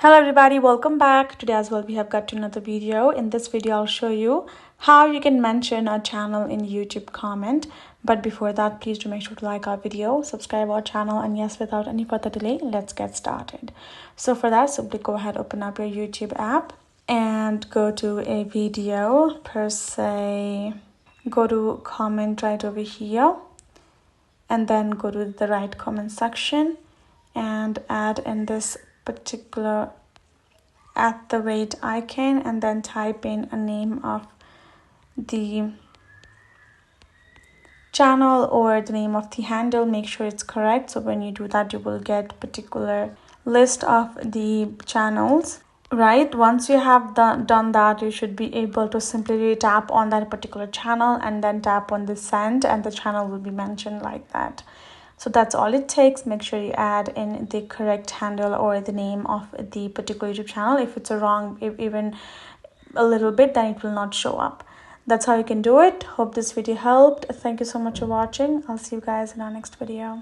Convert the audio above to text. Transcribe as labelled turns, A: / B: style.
A: Hello everybody, welcome back. Today as well we have got to another video. In this video I'll show you how you can mention a channel in YouTube comment. But before that, please do make sure to like our video, subscribe our channel, and yes, without any further delay, let's get started. So for that, simply go ahead, open up your YouTube app and go to a video per se. Go to comment right over here and then go to the right comment section and add in this particular @ icon and then type in a name of the channel or the name of the handle. Make sure it's correct, so when you do that you will get particular list of the channels. Right, once you have done that, you should be able to simply tap on that particular channel and then tap on the send, and the channel will be mentioned like that. So that's all it takes. Make sure you add in the correct handle or the name of the particular YouTube channel. If it's even a little bit, then it will not show up. That's how you can do it. Hope this video helped. Thank you so much for watching. I'll see you guys in our next video.